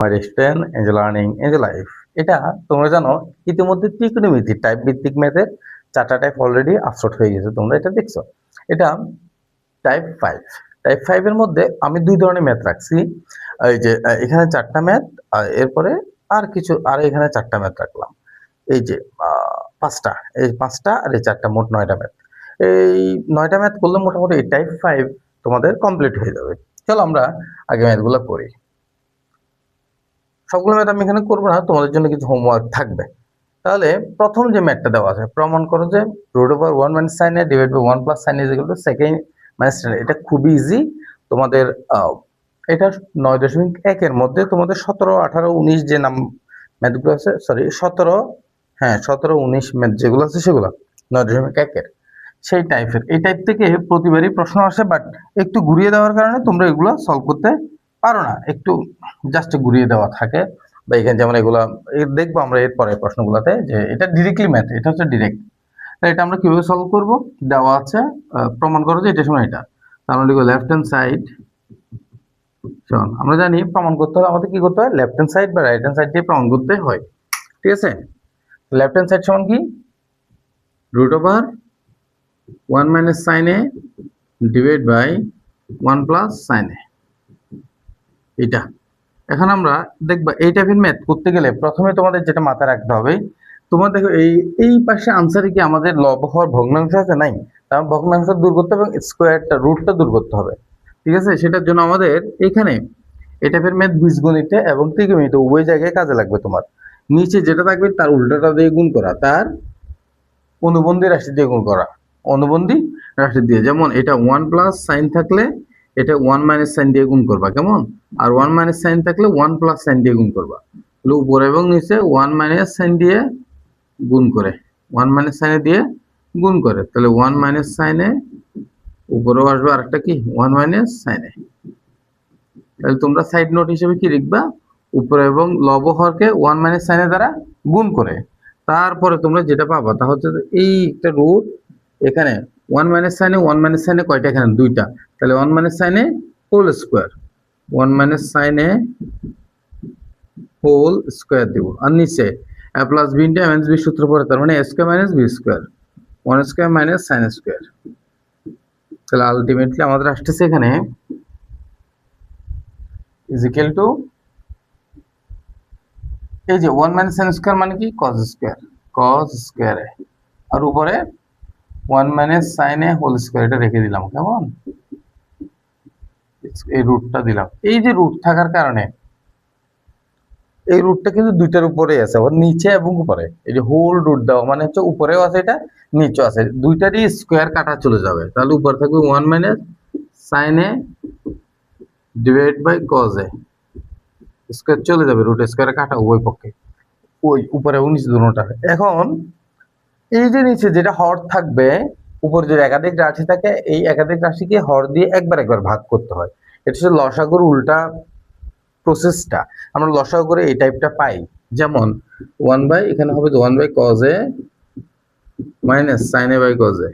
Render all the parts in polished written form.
মাই restaurant as learning as life. এটা তোমরা জানো ইতিমধ্যে ত্রিকোণমিতি টাইপ ভিত্তিক ম্যাথের 4টা টাইপ অলরেডি আপলোড হয়ে গেছে, তোমরা এটা দেখছো। এটা টাইপ 5। টাইপ 5 এর মধ্যে আমি দুই ধরনের ম্যাথ রাখছি। এই যে এখানে 4টা ম্যাথ, আর এরপরে আর কিছু, আর এখানে 4টা ম্যাথ রাখলাম। এই যে 5টা, এই 5টা আর এই 4টা, মোট 9টা ম্যাথ। এই 9টা ম্যাথ করলে মোটামুটি এই টাইপ 5 তোমাদের কমপ্লিট হয়ে যাবে। চলো আমরা আগে ম্যাথগুলো করি। সবগুলো ম্যাথ আমি এখানে করবো না, তোমাদের জন্য কিছু হোমওয়ার্ক থাকবে। তাহলে প্রথম যে ম্যাথটা দেওয়া আছে, প্রমাণ করো যে √1 - sin a divide by 1 + sin a = second minus tan। এটা খুবই ইজি তোমাদের। এটা 9.1 এর মধ্যে তোমাদের 17, 18, 19 যে ম্যাথগুলো আছে, সরি 17, হ্যাঁ 17, 19 ম্যাথ যেগুলো আছে সেগুলো 9.1 এর সেই টাইপের। এই টাইপ থেকে প্রতিবারই প্রশ্ন আসে, বাট একটু ঘুরিয়ে দেওয়ার কারণে তোমরা এগুলো সলভ করতে পারো না, একটু জাস্ট ঘুরিয়ে দেওয়া থাকে। বা এখানে যেমন এগুলা দেখবো আমরা এর পরের প্রশ্নগুলোতে, যে এটা ডিরেক্টলি ম্যাথ, এটা হচ্ছে ডিরেক্ট। এটা আমরা কিভাবে সলভ করব, দেওয়া আছে প্রমাণ করো যে এটা সময় এটা। তাহলে লিখো লেফট হ্যান্ড সাইড। আমরা জানি প্রমাণ করতে হলে আমাদের কি করতে হয়, লেফট হ্যান্ড সাইড বা রাইট হ্যান্ড সাইড দিয়ে প্রমাণ করতে হয়, ঠিক আছে। লেফট হ্যান্ড সাইড সমান কি, √1 - sin a divide by 1 + sin a। এটা এখন আমরা দেখবা এই টাইপের ম্যাথ করতে গেলে প্রথমে তোমাদের যেটা মাথায় রাখতে হবে, তোমার দেখো এই পাশে আনসারে কি আমাদের লব হওয়ার ভগ্নাংশ আছে, নাই? তার ভগ্নাংশ দূর করতে হবে, স্কোয়ারটা রুটটা দূর করতে হবে, ঠিক আছে। সেটার জন্য আমাদের এখানে এই টাইপের ম্যাথ বীজগণিতে এবং ত্রিকোণমিতিতে উভয় জায়গায় কাজে লাগবে। তোমার নিচে যেটা থাকবে তার উল্টাটা দিয়ে গুণ করা, তার অনুবন্ধী রাশি দিয়ে গুণ করা, অনুবন্ধী রাশি দিয়ে। যেমন এটা 1 + sin থাকলে এটা 1 - sin দিয়ে গুণ করবা, কেমন? আর 1 - sin থাকলে 1 + sin দিয়ে গুণ করবা। তাহলে উপরে এবং নিচে 1 - sin দিয়ে গুণ করে, 1 - sin দিয়ে গুণ করে, তাহলে 1 - sin এ উপরেও আসবে আরেকটা কি 1 - sin এ। তাহলে তোমরা সাইড নোট হিসেবে কি লিখবা, উপরে এবং লব হরকে 1 - sin এর দ্বারা গুণ করে। তারপরে তোমরা যেটা পাবা তা হচ্ছে এই একটা রুট, এখানে 1 - sin এ 1 - sin এ কয়টা, এখানে দুইটা, তাহলে 1 - sin এ হোল স্কোয়ার, 1 - sin এ হোল স্কোয়ার দিব। আর নিচে a + b * a - b সূত্র পড়ে, তার মানে a² - b², 1² - sin স্কোয়ার। তাহলে আলটিমেটলি আমাদের আসতেছে এখানে ইজ ইকুয়াল টু, এই যে 1 - sin স্কোয়ার মানে কি cos স্কোয়ার, cos স্কোয়ার, আর উপরে 1 - sin a হোল স্কোয়ার, এটা রেখে দিলাম, কেমন? এই রুটটা দিলাম। এই যে রুট থাকার কারণে এই রুটটা কিন্তু দুইটার উপরেই আছে, আবার নিচে এবং উপরে। এই যে হোল রুট দেওয়া মানে হচ্ছে উপরেও আছে, এটা নিচেও আছে, দুইটারই স্কোয়ার কাটা চলে যাবে। তাহলে উপরে থাকবে 1 - sin a divide by cos a, square চলে যাবে, রুট স্কোয়ারে কাটা উভয় পক্ষে, ওই উপরে এবং নিচে দুটোটা। এখন এই যে নিচে যেটা হর থাকবে, উপরে যদি একাধিক রাশি থাকে, এই একাধিক রাশিকে হর দিয়ে একবার ভাগ করতে হয়। এটা হচ্ছে লসাগুর উল্টা প্রসেসটা। আমরা লসাগু করে এই টাইপটা পাই। যেমন 1 এখানে হবে 1 cos a minus sin a cos a,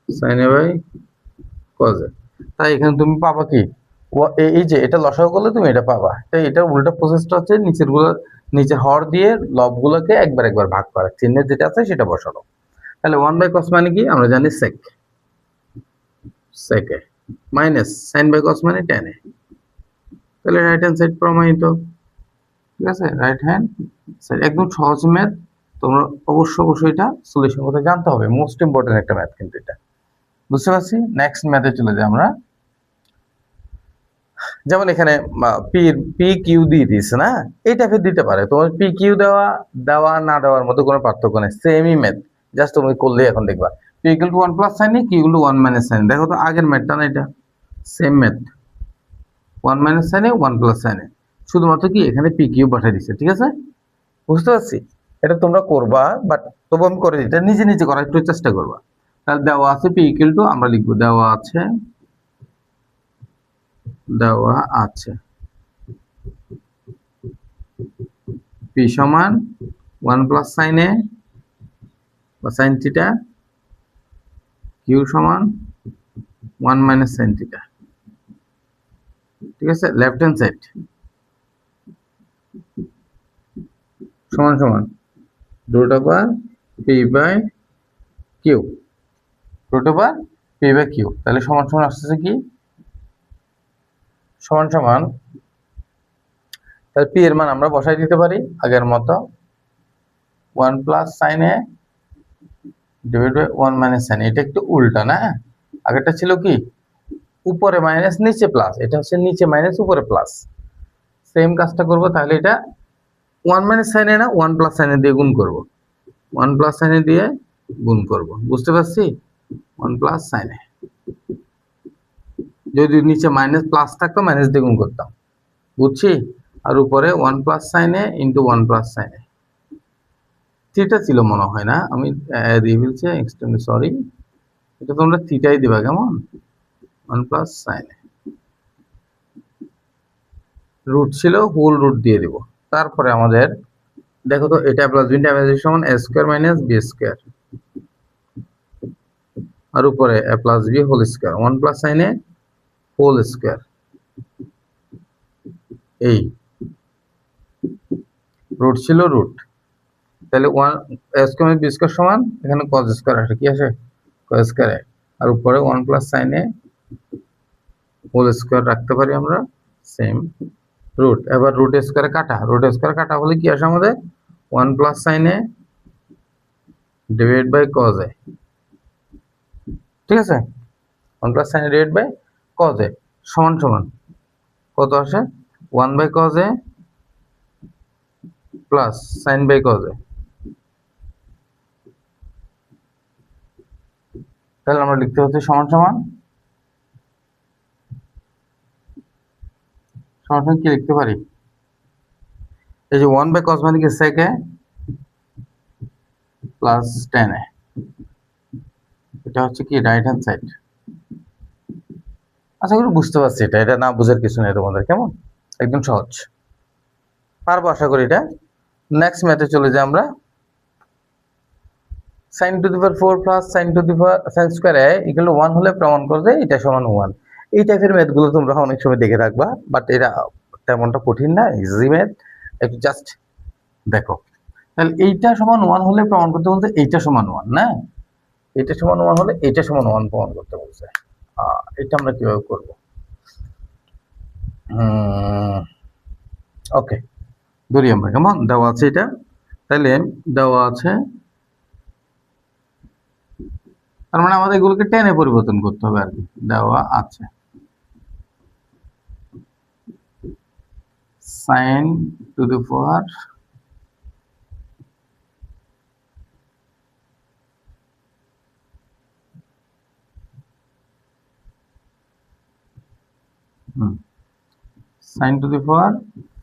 sin a cos a। তাই এখানে তুমি পাবা কি, এই যে এটা লসাগু করলে তুমি এটা পাবা। তাই এটার উল্টা প্রসেসটা হচ্ছে নিচের হর দিয়ে লবগুলোকে একবার ভাগ করা, চিহ্নের যেটা আছে সেটা বসানো। তাহলে 1 cos মানে কি, আমরা জানি sec, sec a minus sin cos মানে tan a। তাহলে রাইট হ্যান্ড সাইড প্রমাণিত, ঠিক আছে। রাইট হ্যান্ড সাইড একদম সহজ ম্যাথ, তোমরা অবশ্যই এটা সলিউশন করতে জানতে হবে, মোস্ট ইম্পর্টেন্ট একটা ম্যাথ কিন্তু এটা, বুঝতে পারছি। নেক্সট ম্যাথে চলে যাই আমরা। যেমন এখানে পি কিউ দিয়ে দিয়েছে না, এই টাইপের দিতে পারে। তোমার পি কিউ দেওয়া না দেওয়ার মধ্যে কোনো পার্থক্য নেই, সেমই ম্যাথ, জাস্ট তুমি করলে এখন দেখবা p equal to 1 + sin a, q equal to 1 - sin। দেখো তো আগের ম্যাথটা না, এটা same math, 1 - sin a 1 + sin a, শুধুমাত্র কি এখানে পি কিউ পাঠিয়ে দিচ্ছে, ঠিক আছে। বুঝতে পারছি, এটা তোমরা করবা, বাট তবু আমি করে দিই, এটা নিজে করার একটু চেষ্টা করবা। তাহলে দেওয়া আছে পি ইকুয়াল টু, আমরা লিখবো দেওয়া আছে পি সমান 1 + sin a বা sin থিটা, কিউ সমান 1 - sin থিটা, ঠিক আছে। লেফট হ্যান্ড সাইড সমান সমান root over p by q, root over p by q. তাহলে সমান সমান আসতেছে কি, সমান সমান, তাহলে পি এর মান আমরা বসাই দিতে পারি আগের মতো, 1 plus sine a divide by 1 minus sine. এটা একটু উল্টা না, আগেরটা ছিল কি উপরে মাইনাস নিচে প্লাস, এটা হচ্ছে নিচে মাইনাস উপরে প্লাস। সেম কাজটা করব, তাহলে এটা 1 মাইনাস সাইনে না 1 প্লাস সাইনে দিয়ে গুণ করব, 1 প্লাস সাইনে দিয়ে গুণ করব, বুঝতে পারছি? 1 প্লাস সাইনে, যদি নিচে মাইনাস প্লাস থাকতো মাইনাস দিয়ে গুণ করতাম, বুঝছি? আর উপরে 1 প্লাস সাইনে ইন্টু 1 প্লাস সাইনে, থিটা ছিল মনে হয় না, আমি দিয়ে ফেলছি, এক্সট্রিমলি সরি। এটা তোমরা থিটাই দিবা, কেমন? 1 প্লাস সাইনে, রুট ছিল হোল রুট দিয়ে দিব। তারপরে আমাদের দেখো তো, এটা প্লাস বি সমান A square minus B square, আর উপরে A plus B whole square, 1 plus সাইনে হোল স্কোয়ার। এই রুট ছিল রুট, তাহলে 1 A square minus B square সমান এখানে কজ স্কোয়ার আসে, কি আসে? Cos square. আর উপরে 1 প্লাস সাইনে হোল স্কোয়ার রাখতে পারি আমরা, সেম রুট। এবার রুট স্কোয়ারে কাটা, রুট স্কোয়ার কাটা হলে কি আসে আমাদের? 1 প্লাস সাইনে ডিভাইড বাই কজ এ, ঠিক আছে? 1 প্লাস সাইনে ডিভাইড বাই কজ এ সমান সমান কত আসে? 1 by cos a plus sine by cos a. তাহলে আমরা লিখতে হচ্ছে সমান সমান সমান সমান কি লিখতে পারি? এই যে 1 বাই কজ মানে কি sec এ প্লাস tan এ, এটা হচ্ছে কি রাইট হ্যান্ড সাইড। আশা করি বুঝতে পারছি, এটা না বুঝার কিছু নেই তোমাদের, কেমন? একদম সহজ, পারবো আশা করি এটা। নেক্সট ম্যাথে চলে যাই আমরা। sin to the power 4 plus sin to the power sin square a equal to 1 হলে প্রমাণ করবে এটা সমান 1। এই টাইপের ম্যাথগুলো তোমরা অনেক সময় দেখে রাখবা, বাট এটা তেমনটা কঠিন না, ইজি ম্যাথ, একটু জাস্ট দেখো। তাহলে এইটা সমান 1 হলে প্রমাণ করতে বলতে এইটা সমান 1 না, এইটা সমান 1 হলে এইটা সমান 1 প্রমাণ করতে বলছে। এটা আমরা কিভাবে করব? ওকে, ধরি আমরা, কেমন দেওয়া আছে এটা, তাহলে দেওয়া আছে, তার মানে আমাদের এগুলোকে টেনে পরিবর্তন করতে হবে আর কি, দেওয়া আছে sin to the power sin to the power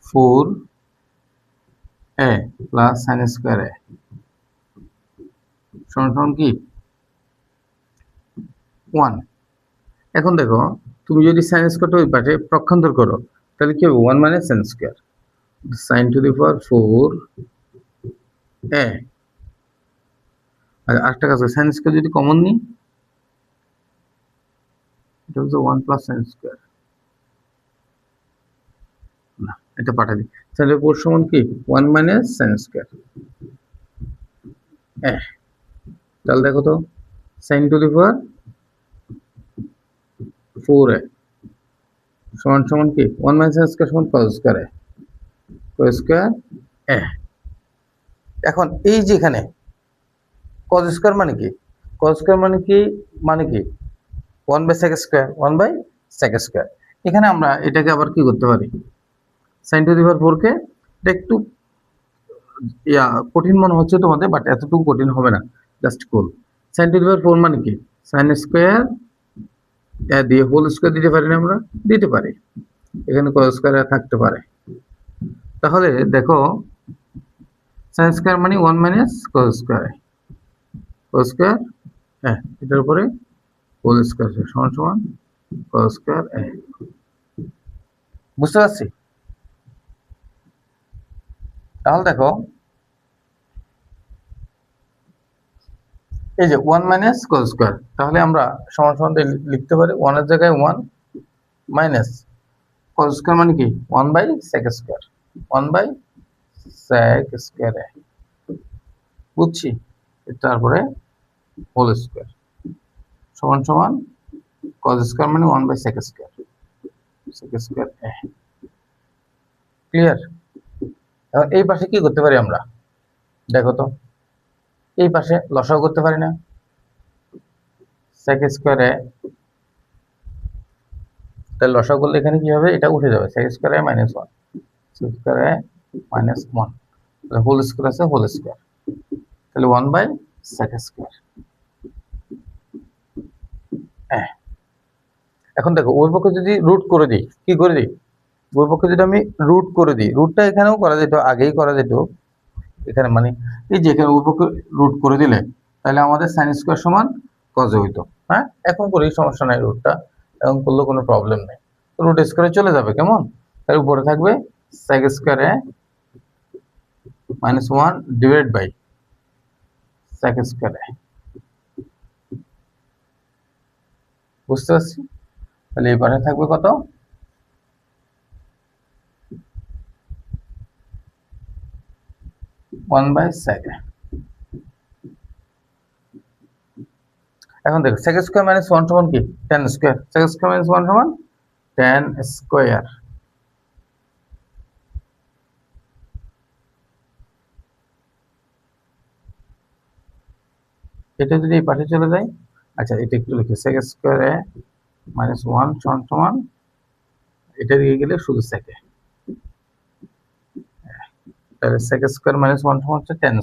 4a plus sin square a সমান সমান কি 1। এখন দেখো, তুমি যদি sin স্কয়ারটা ওই পাশে পক্ষান্তর করো তাহলে কি হবে? 1 minus sin square, sin to the power 4a। আর আরেকটা কাজ, sin স্কয়ার যদি কমন নিই, এটা হচ্ছে 1 প্লাস sin স্কয়ার, না এটা পাঠা দিই, তাহলে 4 সমান কি 1 মাইনাস sin স্কয়ার a। তাহলে দেখো তো, sin to the power 4a সমান সমান কি 1 মাইনাস sin স্কয়ার সমান cos square a, cos square a। এখন এই যে এখানে cos স্কয়ার মানে কি, cos স্কয়ার মানে কি, মানে কি 1 by sec square, 1 by sec square. এখানে আমরা এটাকে আবার কি করতে পারি, sin টু দি পাওয়ার 4 কে, এটা একটু কঠিন মনে হচ্ছে তোমাদের, বাট এতটুকু কঠিন হবে না, just cool. sin to the power 4 মানে কি sin স্কয়ার দিয়ে হোল স্কয়ার দিতে পারি না আমরা? দিতে পারি, এখানে cos স্কয়ার থাকতে পারে। তাহলে দেখো sin স্কয়ার মানে 1 minus cos square, cos square এটার উপরে হোল স্কয়ার সমান সমান cos স্কয়ার a। বুঝতে পারছি? তাহলে দেখো, এই যে 1 মাইনাস cos স্কয়ার, তাহলে আমরা সমান সমান লিখতে পারি 1 এর জায়গায় 1 মাইনাস cos স্কয়ার মানে কি 1 বাই sec স্কয়ার। 1/sec² বুঝছি। তারপরে হোল স্কোয়ার সমান সমান cos স্কোয়ার মানে 1/sec²। ক্লিয়ার? এখন এই পাশে কি করতে পারি আমরা দেখো তো, এই পাশে লসাগু করতে পারি না? sec² তাহলে লসাগু করলে এখানে কি হবে, এটা উঠে যাবে, sec² -1 sec² -1 হোল স্কোয়ার আছে, হোল স্কোয়ার, তাহলে 1/sec²। এখন দেখো ওই পক্ষে যদি রুট করে দিই, কি করে দিই, ওই পক্ষে যদি আমি রুট করে দিই, রুটটা এখানেও করা যেত, আগেই করা যেত এখানে, মানে এই যে এখানে ওই পক্ষে রুট করে দিলে তাহলে আমাদের sin² সমান cos হইতো। হ্যাঁ, এখন করি, সমস্যা নাই, রুটটা এখন করলে কোনো প্রবলেম নেই, রুট স্কোয়ারে চলে যাবে, কেমন, তার উপরে থাকবে sec² -1 ডিভাইড বাই sec²। বুঝতে পারছি? তাহলে এই পাশে থাকবে কত, 1/sec। এখন দেখো sec² -1 সমান কি, tan², sec² -1 সমান tan²। এটা যদি এই পাশে চলে যায়, আচ্ছা এটা একটু লিখি, sec² -1 সমান সমান এটা দিয়ে গেলে শুধু সেকে, তাহলে sec² -1 সমান হচ্ছে tan²।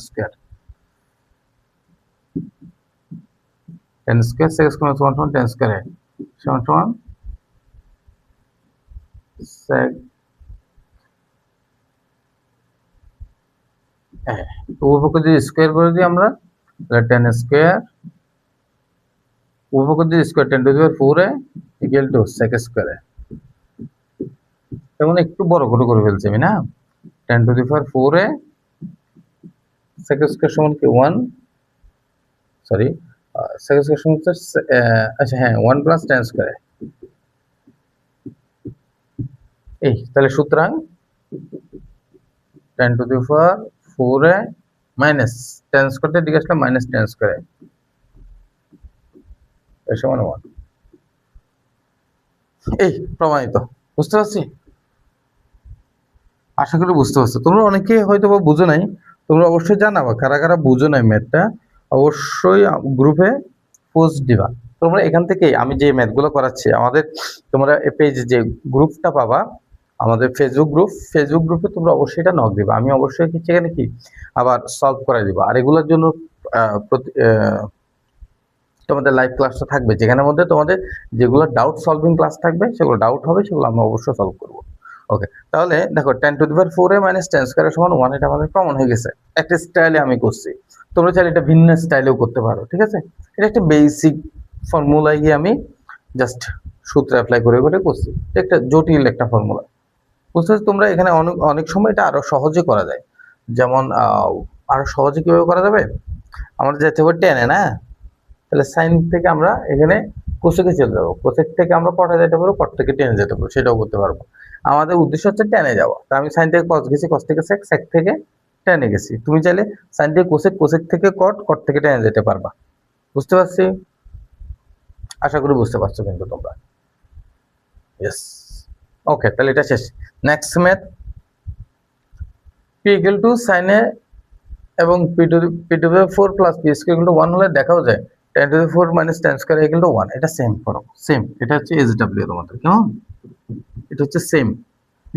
tan² sec² সমান সমান tan² সমান সমান sec। উপপক্ষ যদি স্কোয়ার করে দিই আমরা, তাহলে tan² উপপক্ষ যদি স্কোয়ার 10⁴ ইকুয়াল টু sec²। তেমন একটু বড় করে ফেলছি আমি না, 10⁴ sec² সমান কি 1, সরি sec² সমান হচ্ছে আচ্ছা হ্যাঁ 1 + tan²। এই তাহলে সুতরাং 10⁴ মাইনাস tan² দিকে আসলে মাইনাস tan² এর সমান 1। এই প্রমাণিত। বুঝতে পারছি? আশা করি বুঝতে পারছো। তোমরা অনেকে হয়তো বা বুঝো নাই, তোমরা অবশ্যই জানাবা কারা কারা বুঝো নাই ম্যাথটা, অবশ্যই গ্রুপে পোস্ট দিবা। তোমরা এখান থেকে আমি যে ম্যাথগুলো করাচ্ছি আমাদের, তোমরা এই পেজে যে গ্রুপটা পাবা আমাদের ফেসবুক গ্রুপে তোমরা অবশ্যই এটা নক দিবা, আমি অবশ্যই সেখানে কি আবার সলভ করে দিব। আর এগুলোর জন্য তোমাদের লাইভ ক্লাসটা থাকবে, যেখানের মধ্যে তোমাদের যেগুলো ডাউট সলভিং ক্লাস থাকবে, সেগুলো ডাউট হবে, সেগুলো আমরা অবশ্যই সলভ করবো। ওকে, তাহলে দেখো 10⁴ মাইনাস tan² সমান 1, এটা আমাদের প্রমাণ হয়ে গেছে। একটা স্টাইলে আমি করছি, তোমরা চাইলে এটা ভিন্ন স্টাইলেও করতে পারো, ঠিক আছে? এটা একটা বেসিক ফর্মুলায় গিয়ে আমি জাস্ট সূত্র অ্যাপ্লাই করে করছি, একটা জটিল একটা ফর্মুলা। বুঝতে পারছো? তোমরা এখানে অনেক সময় এটা আরো সহজে করা যায়। যেমন আরো সহজে কিভাবে করা যাবে, আমরা যেতে হবে টেনে না, তাহলে সাইন থেকে আমরা এখানে কোসেকে চলে যাবো, কোসেক থেকে আমরা কটে যেতে পারবো, কট থেকে টেনে যেতে পারবো, সেটাও করতে পারবো। আমাদের উদ্দেশ্য হচ্ছে টেনে যাওয়া, তা আমি সাইন থেকে কস গেছি, কস থেকে সেক, সেক থেকে টেনে গেছি। তুমি চাইলে সাইন থেকে কোসেক, কোসেক থেকে কট, কট থেকে টেনে যেতে পারবা। বুঝতে পারছি? আশা করি বুঝতে পারছো কিন্তু তোমরা। ইয়েস, ওকে, তাহলে এটা শেষ। Next math, P equal to sine A এবং p⁴ plus p² equal to 1 হলে দেখাও যায় 10⁴ মাইনাস tan² ইকুয়াল টু 1। এটা সেম করো, সেম, এটা হচ্ছে SW তোমাদের, কেমন? এটা হচ্ছে সেম,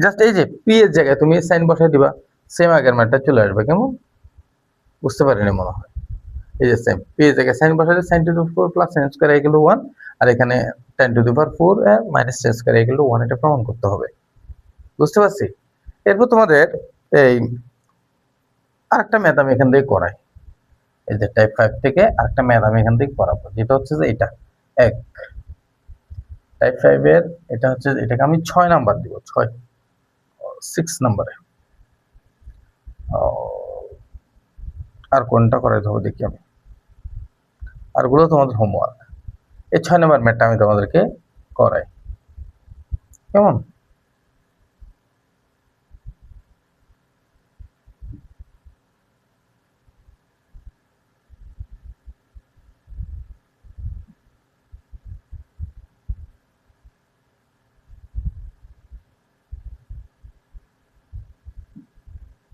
জাস্ট এই যে p এর জায়গায় তুমি সাইন বসাই দিবা, সেম আগের ম্যাথটা চলে আসবে, কেমন? বুঝতে পারিনি মনে হয়। এই যে সেম, p এর জায়গায় সাইন বসালে sin⁴ plus tan² equal to 1, আর এখানে 10⁴ মাইনাস tan² ইকুয়াল টু 1, এটা প্রমাণ করতে হবে। বুঝতে পারছি? এরপর তোমাদের এই আরেকটা ম্যাথ আমি এখান থেকে করাই, এই যে টাইপ 5 থেকে আরেকটা ম্যাথ আমি এখান থেকে করাবো, যেটা হচ্ছে যে এটা এক টাইপ 5 এর, এটা হচ্ছে, এটাকে আমি 6 নাম্বার দিব, 6 নাম্বারে। আর কোনটা করাই দেবো দেখি আমি, আর গুলো তোমাদের হোমওয়ার্ক। এই 6 নাম্বার ম্যাথটা আমি তোমাদেরকে করাই, কেমন?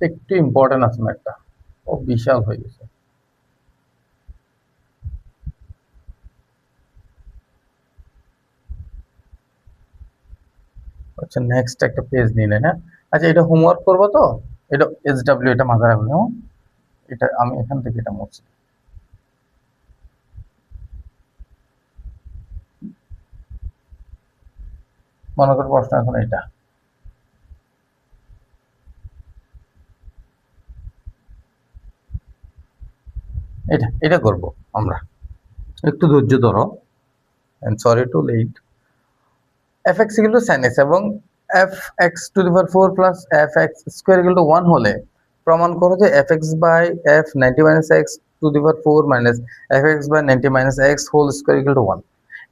একটু ইম্পর্টেন্ট আছে ম্যাথটা, ও বিশাল হয়ে গেছে। আচ্ছা নেক্সট একটা পেজ নিয়ে নেন, হ্যাঁ। আচ্ছা এটা হোমওয়ার্ক করবো তো, এটা SW, এটা মাথায় রাখবেন, হ্যাঁ? এটা আমি এখান থেকে এটা মুছি। মনে কর প্রশ্ন এখন এটা, এটা করব আমরা, একটু ধৈর্য ধরো, and sorry to late. fx equal to sin x এবং fx to the power 4 plus fx square equal to 1 হলে প্রমাণ করো যে fx by f 90 minus x to the power 4 minus fx by 90 minus x whole square equal to 1।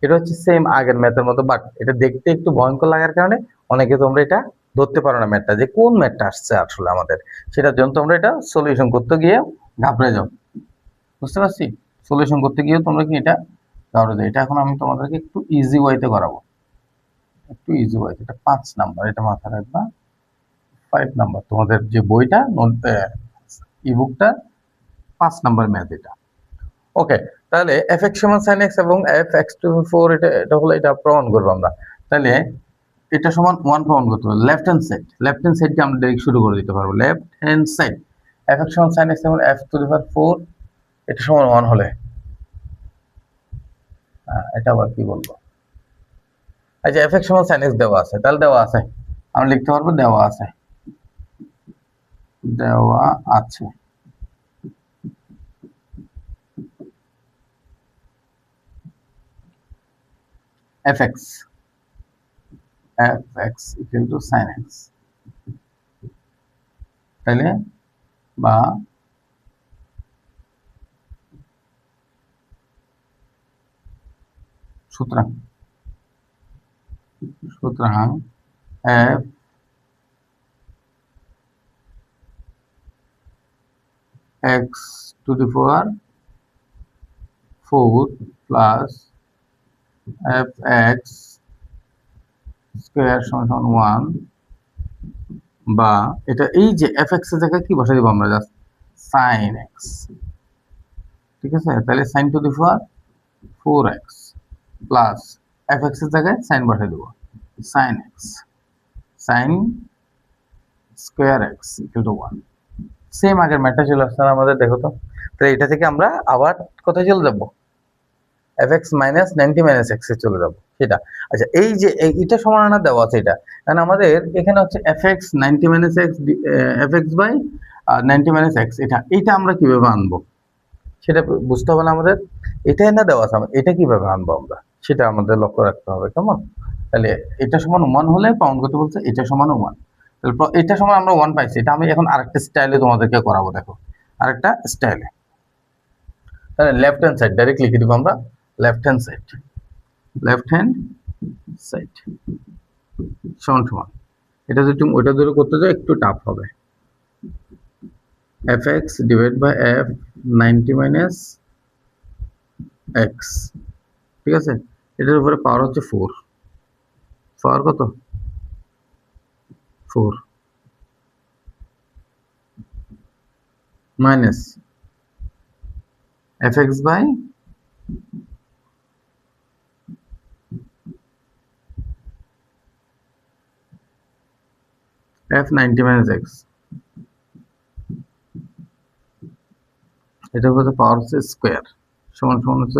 এটা হচ্ছে same আগের ম্যাথের মতো, বাট এটা দেখতে একটু ভয়ঙ্কর লাগার কারণে অনেকে তোমরা এটা ধরতে পারো না ম্যাথটা, যে কোন ম্যাথটা আসছে আসলে আমাদের, সেটার জন্য তোমরা এটা সলিউশন করতে গিয়ে ঘাবড়ে যাও। বুঝতে পারছি? সলিউশন করতে গিয়ে তোমরা কি এটা ঘাবড়ে যাও। এটা এখন আমি তোমাদেরকে একটু ইজি ওয়েতে করাবো, একটু ইজি ওয়েতে। এটা 5 নাম্বার, এটা মাথায় রাখবা। 5 নাম্বার তোমাদের যে বইটা, নোট ইবুকটা 5 নাম্বার ম্যাথ এটা। ওকে, তাহলে fx সমান sin x এবং fx টু 4, এটা হলো, এটা প্রমাণ করবো আমরা। তাহলে এটা সমান 1 প্রমাণ করতে হবে। লেফট হ্যান্ড সাইডকে আমরা ডাইরেক্ট শুরু করে দিতে পারবো। লেফট হ্যান্ড সাইড fx সমান sin x এবং f টু দি পাওয়ার 4 এটা সমান 1 হলে, এটা আবার কি বলবো? আচ্ছা fx সমান sin x দেওয়া আছে, তাহলে দেওয়া আছে, আমরা লিখতে পারবো দেওয়া আছে, দেওয়া আছে। fx equal to sin x, তাহলে বা সুতরাং f x to the power 4 plus fx square সমান 1, বা এটা এই যে fx এর জায়গায় কি বসাই দেব আমরা, জাস্ট sin x। ঠিক আছে, তাহলে sin to the power 4x plus fx এর জায়গায় sin বসাই দেব, sin x, sin square x equal to 1। Same আগের ম্যাথটা চলে আসছে আমাদের, দেখো তো। তাহলে এটা থেকে আমরা আবার কোথায় চলে যাব, fx মাইনাস 90 মাইনাস x এ চলে যাব সেটা। আচ্ছা এই যে এটা সমাননা দেওয়া আছে, এটা কারণ আমাদের এখানে হচ্ছে fx 90 minus x, fx by 90 minus x, এটা আমরা কিভাবে আনবো সেটা বুঝতে হবে না আমাদের। এটাই না দেওয়া আছে, এটা কিভাবে আনবো আমরা সেটা আমাদের লক্ষ্য রাখতে হবে, কেমন? তাহলে এটা সমান 1 হলে প্রমাণ করতে বলছে এটা সমান 1, তাহলে এটা সমান আমরা 1 পাইছি। এটা আমি এখন আরেকটা স্টাইলে তোমাদেরকে করাবো, দেখো আরেকটা স্টাইলে। তাহলে লেফট হ্যান্ড সাইড ডাইরেক্ট লিখে দিব আমরা, লেফট হ্যান্ড সাইড সমান এটা যদি ওইটা ধরে করতে যাও একটু টাফ হবে। fx divide by f 90 minus x, ঠিক আছে, এটার উপরে পাওয়ার হচ্ছে 4, পাওয়ার কত 4 minus fx by f 90 minus x, এটার উপরে পাওয়ার হচ্ছে স্কোয়ার সমান হচ্ছে,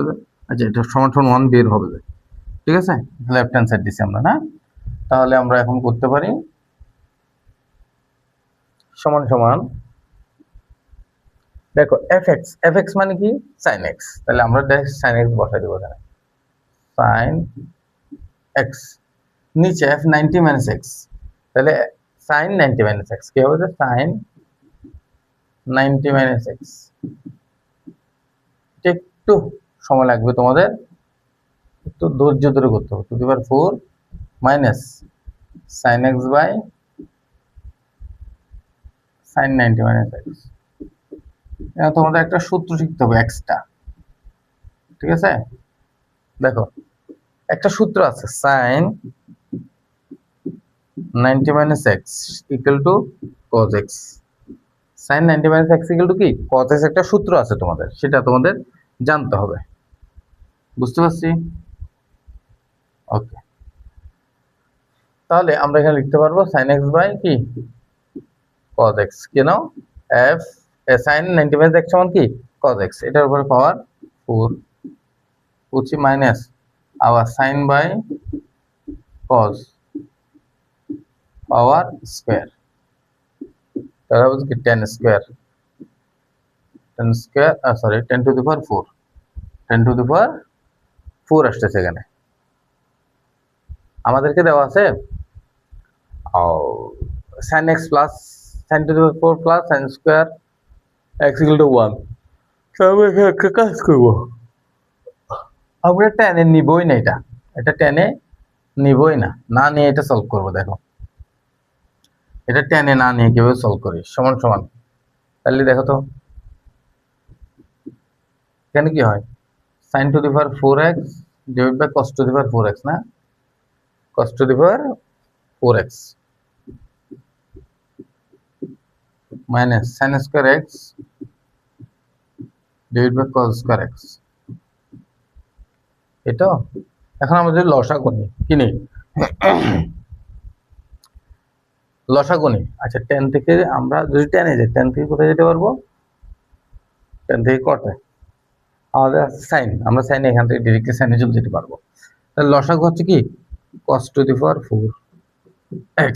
আচ্ছা এটা সমান 1 বের হবে, ঠিক আছে। লেফট হ্যান্ড সাইড দিছি আমরা, না? তাহলে আমরা এখন করতে পারি সমান দেখো fx মানে কি sin x, তাহলে আমরা ডাইরেক্ট sin x বসাই দেব এখানে, sin x নিচে f 90 মাইনাস x, তাহলে sin 90 মাইনাস x কি হবে, sin 90 মাইনাস x। একটু সময় লাগবে তোমাদের, একটু ধৈর্য ধরে করতে হবে। To the power 4 minus sin x by sin 90 minus x। এখন তোমাদের একটা সূত্র শিখতে হবে এক্সটা, ঠিক আছে। দেখো একটা সূত্র আছে, sin 90 minus x equal two cos x, sin 90 minus x equal two কি cos x, একটা সূত্র আছে তোমাদের, সেটা তোমাদের জানতে হবে। বুঝতে পারছি? ওকে, তাহলে আমরা এখানে লিখতে পারবো sin x বাই কি cos x, কেন f sin 90 মাইনাস x সমান কি cos x, এটার উপরে পাওয়ার 4 বুঝছি, মাইনাস আবার sin by cos power square, তাহলে হচ্ছে কি 10 square, 10 square sorry 10 to the power 4, 10 to the power 4 আসতেছে এখানে। আমাদেরকে দেওয়া আছে sin x plus sin to the power 4 plus sin square x equal to 1। তাহলে এখানে একটা কাজ করব, আমরা টেনে নিবই না, এটা টেনে নিবই না, না নিয়ে এটা সলভ করব। দেখো এটা টেনে না নিয়ে কিভাবে সলভ করি, সমান সমান, তাহলে দেখো তো এখানে কি হয়, sin to the power 4x divide by cos to the power 4x, না cos to the power 4x minus sin square x divide by cos square x। এটা এখন আমরা যদি লসাগু নিই, কি নিই লসাগু নিই। আচ্ছা 10 থেকে আমরা যদি 10 এ যাই, 10 থেকে কোথায় যেতে পারবো, 10 থেকে কটে আমাদের সাইন, আমরা সাইন এখান থেকে ডিরেক্টলি সাইনে চলে যেতে পারবো। তাহলে লসাগু হচ্ছে কি cos to the power 4x,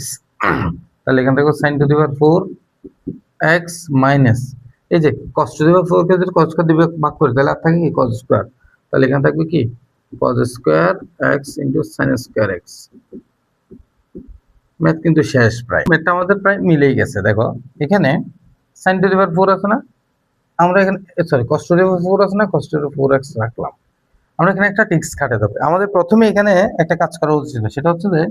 তাহলে এখান থেকে sin to the power 4x minus এই যে cos টু দি পাওয়ার 4 কে যদি cos স্কয়ার দিয়ে ভাগ করি তাহলে আর থাকে কি cos স্কয়ার, তাহলে এখানে থাকবে কি cos square x into sin square x। Math কিন্তু শেষ, প্রায় ম্যাথটা আমাদের প্রায় মিলেই গেছে। দেখো এখানে sin টু দি পাওয়ার 4 আছে না, আমরা এখানে sorry cos to the power 4 আছে না, cos to the power 4x রাখলাম। আমরা এখানে একটা ট্রিক্স খাটাতে হবে। আমাদের প্রথমে এখানে একটা কাজ করা উচিত, সেটা হচ্ছে যে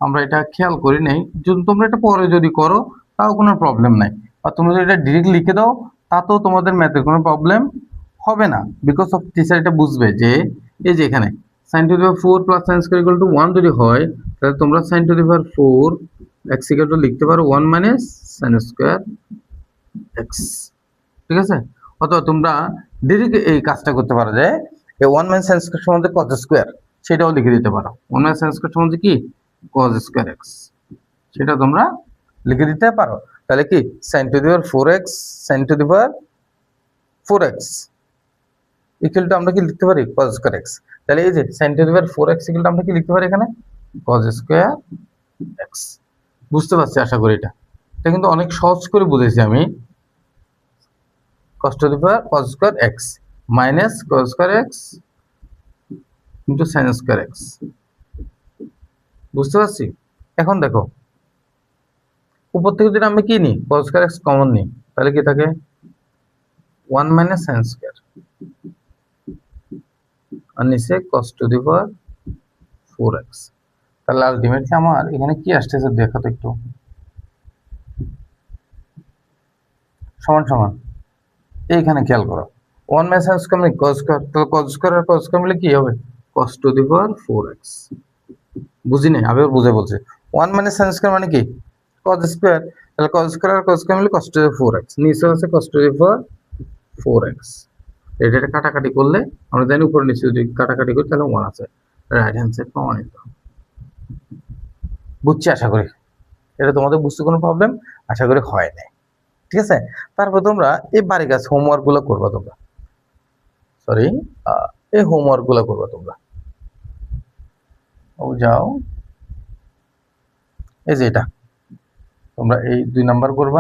আমরা এটা খেয়াল করি নাই, যদি তোমরা এটা পরে যদি করো তাও কোনো প্রবলেম নাই, আর তোমরা যদি এটা ডিরেক্ট লিখে দাও তাতেও তোমাদের ম্যাথের কোনো প্রবলেম হবে না, বিকজ অফ টিচার এটা বুঝবে যে এই যে এখানে sin to the power 4 plus sin square equal to 1 যদি হয়, তাহলে তোমরা sin to the power 4 x equal two লিখতে পারো 1 মাইনাস sin স্কয়ার x। ঠিক আছে, অথবা তোমরা ডিরেক্ট এই কাজটা করতে পারো যে এই 1 মাইনাস sin স্কয়ার সমান cos স্কয়ার, সেটাও লিখে দিতে পারো 1 মাইনাস sin স্কয়ার সমান কি cos স্কয়ার x, সেটা তোমরা লিখে দিতে পারো। তাহলে কি sin to the power 4x sin to the power 4x equal to আমরা কি লিখতে পারি cos স্কয়ার x। তাহলে এই যে sin to the power 4x equal to আমরা কি লিখতে পারি এখানে cos স্কয়ার x। বুঝতে পারছি আশা করি, এটা কিন্তু অনেক সহজ করে বুঝেছি আমি। cos to the power cos square x minus cos square x into sin square x। বুঝতে পারছি? এখন দেখো উপর থেকে যদি আমরা কি নিই cos স্কয়ার x কমন নিই, তাহলে কি থাকে 1 মাইনাস sin স্কয়ার, আর নিচে cos to the power 4x। তাহলে আলটিমেটলি আমার এখানে কি আসতেছে দেখো তো একটু, সমান সমান এইখানে খেয়াল করো 1 মাইনাস sin স্কয়ার মানে cos স্কয়ার, তাহলে cos স্কয়ার আর cos স্কয়ার মিলে কি হবে cos to the power 4x। বুঝিনি, আবার বুঝে বলছে 1 মাইনাস sin স্কয়ার মানে কি cos স্কয়ার, তাহলে cos স্কয়ার আর cos স্কয়ার মিলে cos to the power 4x, নিচে আছে cos to the power 4x। এটা কাটাকাটি করলে আমরা জানি উপরে নিচে যদি কাটাকাটি করি তাহলে 1 আছে, রাইট হ্যান্ড সাইড প্রমাণিত। বুঝছি আশা করি, এটা তোমাদের বুঝতে কোনো প্রবলেম আশা করি হয় না। ঠিক আছে, তারপর তোমরা এই বাড়ি কাজ হোমওয়ার্ক গুলো করবা, তোমরা সরি এই হোমওয়ার্ক গুলো করবা তোমরা। ও যাও এই যে এটা তোমরা এই 2 নাম্বার করবা।